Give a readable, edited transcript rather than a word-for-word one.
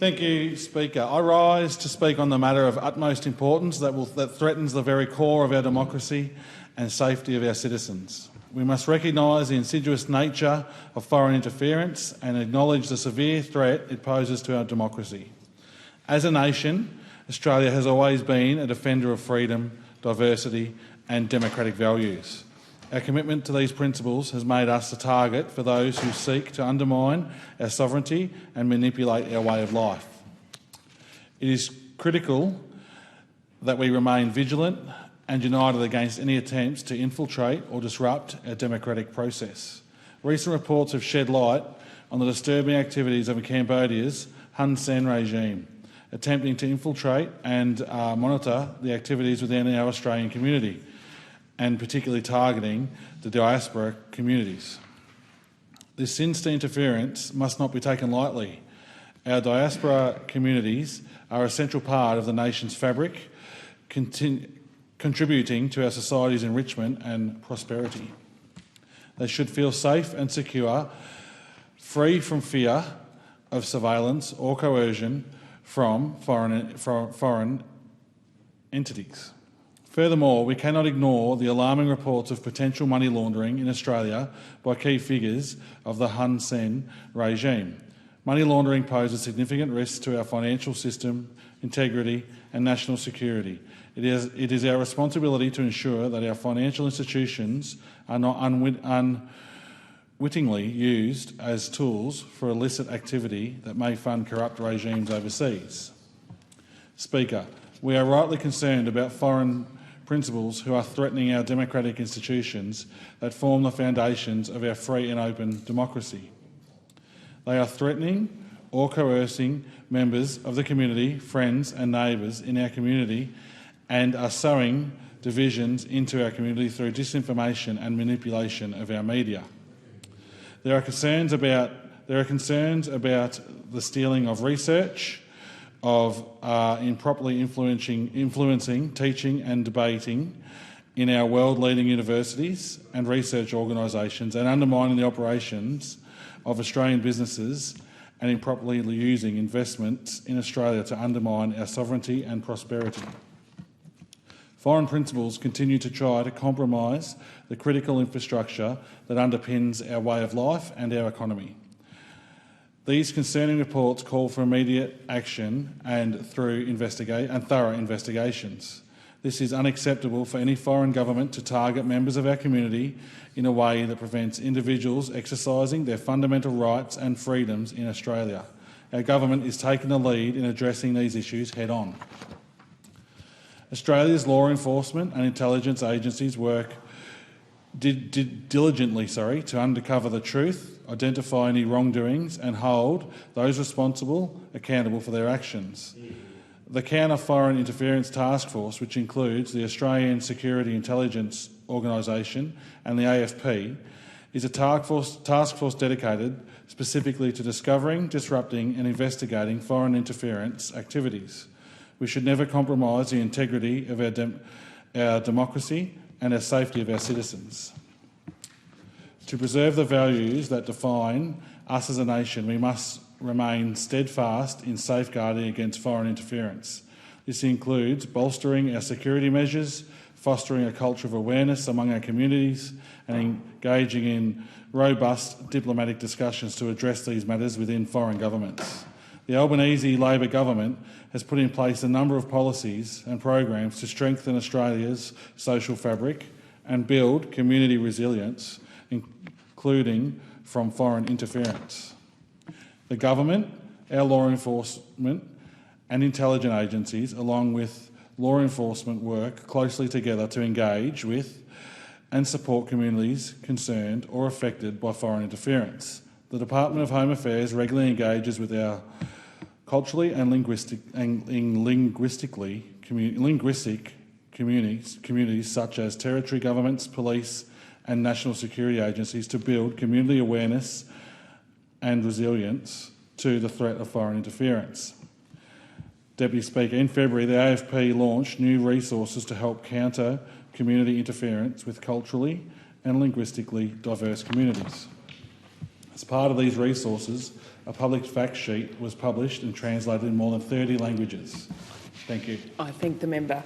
Thank you, Speaker. I rise to speak on the matter of utmost importance that threatens the very core of our democracy and safety of our citizens. We must recognise the insidious nature of foreign interference and acknowledge the severe threat it poses to our democracy. As a nation, Australia has always been a defender of freedom, diversity and democratic values. Our commitment to these principles has made us a target for those who seek to undermine our sovereignty and manipulate our way of life. It is critical that we remain vigilant and united against any attempts to infiltrate or disrupt our democratic process. Recent reports have shed light on the disturbing activities of Cambodia's Hun Sen regime, attempting to infiltrate and monitor the activities within our Australian community, and particularly targeting the diaspora communities. This sinister interference must not be taken lightly. Our diaspora communities are a central part of the nation's fabric, contributing to our society's enrichment and prosperity. They should feel safe and secure, free from fear of surveillance or coercion from foreign entities. Furthermore, we cannot ignore the alarming reports of potential money laundering in Australia by key figures of the Hun Sen regime. Money laundering poses significant risks to our financial system, integrity and national security. It is our responsibility to ensure that our financial institutions are not unwittingly used as tools for illicit activity that may fund corrupt regimes overseas. Speaker, we are rightly concerned about foreign principles who are threatening our democratic institutions that form the foundations of our free and open democracy. They are threatening or coercing members of the community, friends and neighbours in our community, and are sowing divisions into our community through disinformation and manipulation of our media. There are concerns about the stealing of research, of improperly influencing teaching and debating in our world-leading universities and research organisations, and undermining the operations of Australian businesses and improperly using investments in Australia to undermine our sovereignty and prosperity. Foreign principles continue to try to compromise the critical infrastructure that underpins our way of life and our economy. These concerning reports call for immediate action and thorough investigations. This is unacceptable for any foreign government to target members of our community in a way that prevents individuals exercising their fundamental rights and freedoms in Australia. Our government is taking the lead in addressing these issues head-on. Australia's law enforcement and intelligence agencies work diligently to uncover the truth, identify any wrongdoings and hold those responsible accountable for their actions. The Counter Foreign Interference Task Force, which includes the Australian Security Intelligence Organisation and the AFP, is a task force dedicated specifically to discovering, disrupting and investigating foreign interference activities. We should never compromise the integrity of our democracy and our safety of our citizens. To preserve the values that define us as a nation, we must remain steadfast in safeguarding against foreign interference. This includes bolstering our security measures, fostering a culture of awareness among our communities and engaging in robust diplomatic discussions to address these matters within foreign governments. The Albanese Labor government has put in place a number of policies and programs to strengthen Australia's social fabric and build community resilience, including from foreign interference. The government, our law enforcement and intelligence agencies, along with law enforcement, work closely together to engage with and support communities concerned or affected by foreign interference. The Department of Home Affairs regularly engages with our culturally and linguistic communities such as territory governments, police and national security agencies to build community awareness and resilience to the threat of foreign interference. Deputy Speaker, in February the AFP launched new resources to help counter community interference with culturally and linguistically diverse communities. As part of these resources, A public fact sheet was published and translated in more than 30 languages. Thank you. I thank the member.